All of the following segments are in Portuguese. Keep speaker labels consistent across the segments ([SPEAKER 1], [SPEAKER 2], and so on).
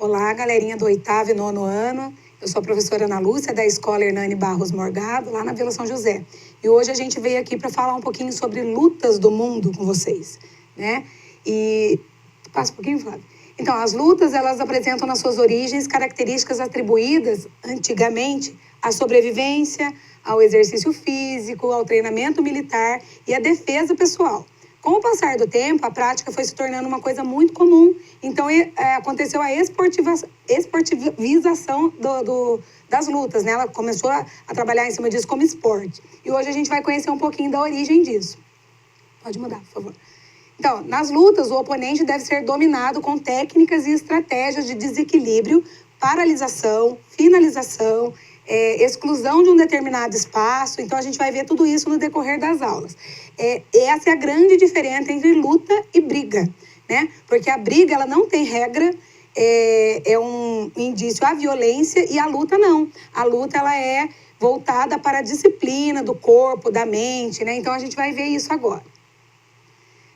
[SPEAKER 1] Olá, galerinha do 8º e 9º ano. Eu sou a professora Ana Lúcia, da Escola Hernani Barros Morgado, lá na Vila São José. E hoje a gente veio aqui para falar um pouquinho sobre lutas do mundo com vocês, né? E... Passa um pouquinho, Flávio. Então, as lutas, elas apresentam nas suas origens características atribuídas, antigamente, à sobrevivência, ao exercício físico, ao treinamento militar e à defesa pessoal. Com o passar do tempo, a prática foi se tornando uma coisa muito comum. Então, aconteceu a esportivização das lutas, né? Ela começou a trabalhar em cima disso como esporte. E hoje a gente vai conhecer um pouquinho da origem disso. Pode mudar, por favor. Então, nas lutas, o oponente deve ser dominado com técnicas e estratégias de desequilíbrio, paralisação, finalização, exclusão de um determinado espaço. Então, a gente vai ver tudo isso no decorrer das aulas. Essa é a grande diferença entre luta e briga, né? Porque a briga, ela não tem regra, é um indício à violência, e a luta não. A luta, ela é voltada para a disciplina do corpo, da mente, né? Então, a gente vai ver isso agora.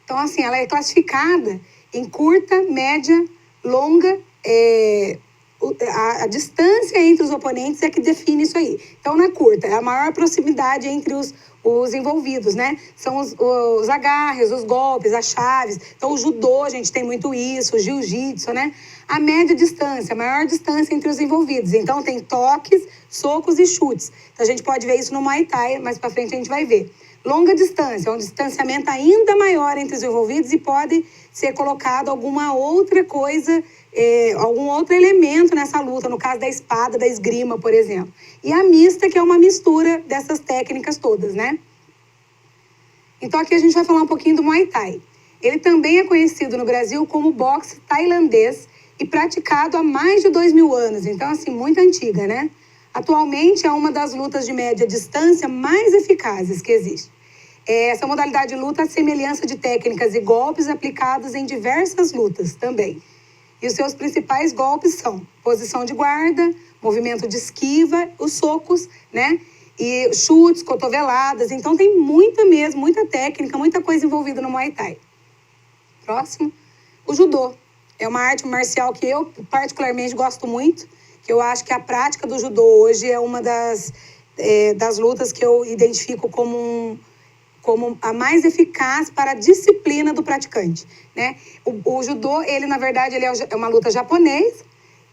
[SPEAKER 1] Então, assim, ela é classificada em curta, média, longa. A distância entre os oponentes é que define isso aí. Então, na curta, é a maior proximidade entre os envolvidos, né? São os agarres, os golpes, as chaves. Então, o judô, a gente tem muito isso, o jiu-jitsu, né? A média distância, a maior distância entre os envolvidos. Então, tem toques, socos e chutes. Então, a gente pode ver isso no Muay Thai, mais para frente a gente vai ver. Longa distância, um distanciamento ainda maior entre os envolvidos, e pode ser colocado alguma outra coisa, algum outro elemento nessa luta, no caso da espada, da esgrima, por exemplo. E a mista, que é uma mistura dessas técnicas todas, né? Então, aqui a gente vai falar um pouquinho do Muay Thai. Ele também é conhecido no Brasil como boxe tailandês e praticado há mais de 2.000 anos. Então, assim, muito antiga, né? Atualmente é uma das lutas de média distância mais eficazes que existe. Essa modalidade de luta é a semelhança de técnicas e golpes aplicados em diversas lutas também. E os seus principais golpes são posição de guarda, movimento de esquiva, os socos, né? E chutes, cotoveladas. Então tem muita técnica, muita coisa envolvida no Muay Thai. Próximo. O judô. É uma arte marcial que eu particularmente gosto muito, que eu acho que a prática do judô hoje é uma das lutas que eu identifico como a mais eficaz para a disciplina do praticante, né? O judô, ele na verdade é uma luta japonesa,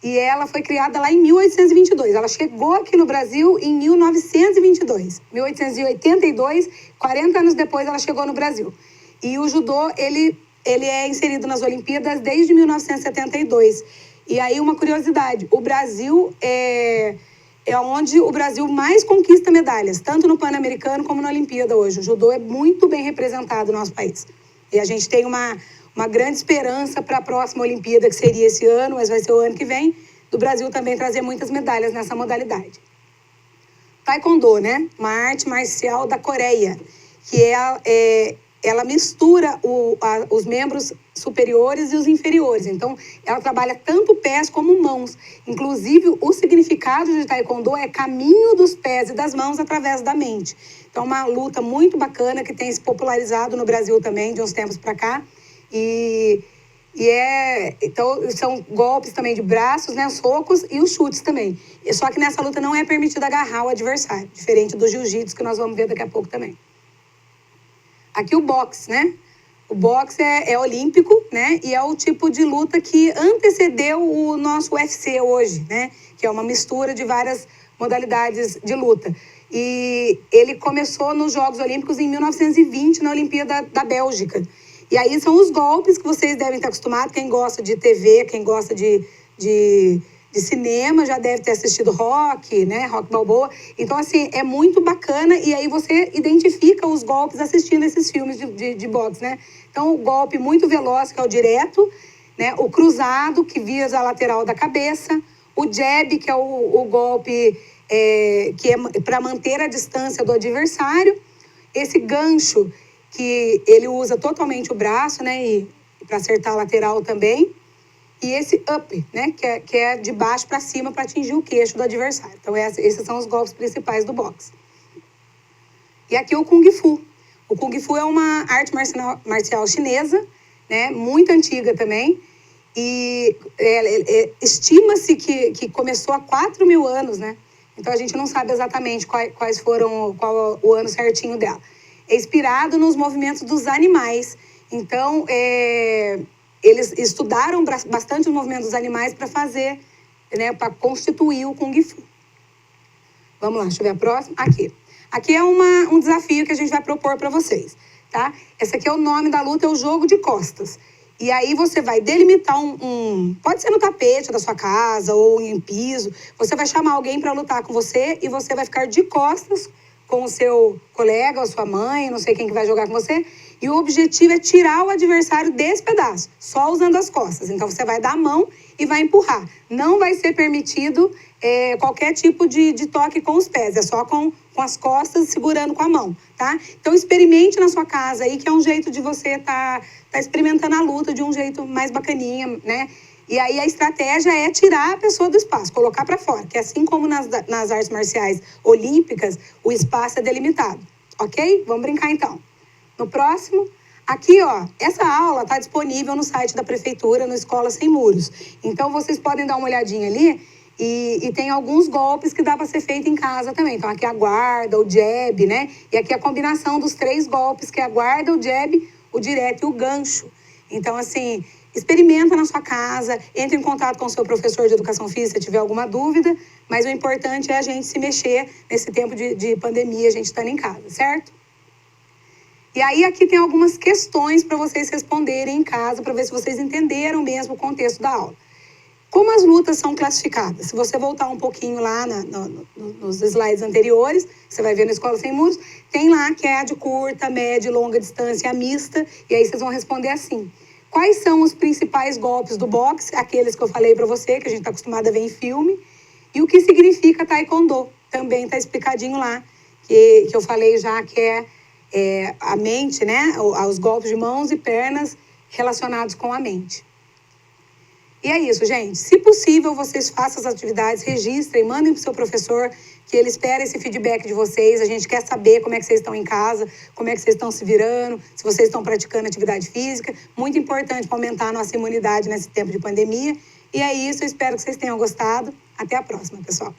[SPEAKER 1] e ela foi criada lá em 1822. Ela chegou aqui no Brasil em 1922. 1882, 40 anos depois ela chegou no Brasil. E o judô, ele é inserido nas Olimpíadas desde 1972. E aí uma curiosidade, o Brasil é onde o Brasil mais conquista medalhas, tanto no Pan-Americano como na Olimpíada hoje. O judô é muito bem representado no nosso país. E a gente tem uma grande esperança para a próxima Olimpíada, que seria esse ano, mas vai ser o ano que vem, do Brasil também trazer muitas medalhas nessa modalidade. Taekwondo, né? Uma arte marcial da Coreia, que ela mistura os membros superiores e os inferiores. Então, ela trabalha tanto pés como mãos. Inclusive, o significado de Taekwondo é caminho dos pés e das mãos através da mente. Então, uma luta muito bacana que tem se popularizado no Brasil também, de uns tempos para cá. Então, são golpes também de braços, né, socos e os chutes também. Só que nessa luta não é permitido agarrar o adversário, diferente do jiu-jitsu, que nós vamos ver daqui a pouco também. Aqui o boxe, né? O boxe é olímpico, né? E é o tipo de luta que antecedeu o nosso UFC hoje, né? Que é uma mistura de várias modalidades de luta. E ele começou nos Jogos Olímpicos em 1920, na Olimpíada da Bélgica. E aí são os golpes que vocês devem estar acostumados. Quem gosta de TV, quem gosta de cinema, já deve ter assistido Rock, né? Rock Balboa. Então, assim, é muito bacana. E aí você identifica os golpes assistindo esses filmes de boxe, né? Então, o golpe muito veloz, que é o direto, né? O cruzado, que visa a lateral da cabeça. O jab, que é o golpe que é para manter a distância do adversário. Esse gancho, que ele usa totalmente o braço, né? E para acertar a lateral também. E esse up, né, que é de baixo para cima para atingir o queixo do adversário. Então, esses são os golpes principais do boxe. E aqui o Kung Fu. O Kung Fu é uma arte marcial chinesa, né, muito antiga também. E estima-se que começou há 4.000 anos, né? Então a gente não sabe exatamente qual o ano certinho dela. É inspirado nos movimentos dos animais. Então, eles estudaram bastante os movimentos dos animais para fazer, né, para constituir o Kung Fu. Vamos lá, deixa eu ver a próxima. Aqui é um desafio que a gente vai propor para vocês, tá? Esse aqui é o nome da luta, é o jogo de costas. E aí você vai delimitar pode ser no tapete da sua casa ou em piso. Você vai chamar alguém para lutar com você e você vai ficar de costas com o seu colega, ou sua mãe, não sei quem que vai jogar com você. E o objetivo é tirar o adversário desse pedaço, só usando as costas. Então você vai dar a mão e vai empurrar. Não vai ser permitido qualquer tipo de toque com os pés, é só com as costas segurando com a mão, tá? Então experimente na sua casa aí, que é um jeito de você tá experimentando a luta de um jeito mais bacaninha, né? E aí a estratégia é tirar a pessoa do espaço, colocar para fora, que assim como nas artes marciais olímpicas, o espaço é delimitado, ok? Vamos brincar então. No próximo, aqui ó, essa aula está disponível no site da prefeitura, no Escola Sem Muros. Então vocês podem dar uma olhadinha ali e tem alguns golpes que dá para ser feito em casa também. Então aqui a guarda, o jab, né? E aqui a combinação dos 3 golpes, que é a guarda, o jab, o direto e o gancho. Então assim, experimenta na sua casa, entre em contato com o seu professor de educação física se tiver alguma dúvida, mas o importante é a gente se mexer nesse tempo de pandemia, a gente estando em casa, certo? E aí aqui tem algumas questões para vocês responderem em casa, para ver se vocês entenderam mesmo o contexto da aula. Como as lutas são classificadas? Se você voltar um pouquinho lá nos slides anteriores, você vai ver na Escola Sem Muros, tem lá que é a de curta, média e longa distância, a mista, e aí vocês vão responder assim. Quais são os principais golpes do boxe? Aqueles que eu falei para você, que a gente está acostumado a ver em filme. E o que significa taekwondo? Também está explicadinho lá, que eu falei já que é a mente, né? Os golpes de mãos e pernas relacionados com a mente. E é isso, gente. Se possível, vocês façam as atividades, registrem, mandem para o seu professor, que ele espera esse feedback de vocês. A gente quer saber como é que vocês estão em casa, como é que vocês estão se virando, se vocês estão praticando atividade física. Muito importante para aumentar a nossa imunidade nesse tempo de pandemia. E é isso, eu espero que vocês tenham gostado. Até a próxima, pessoal.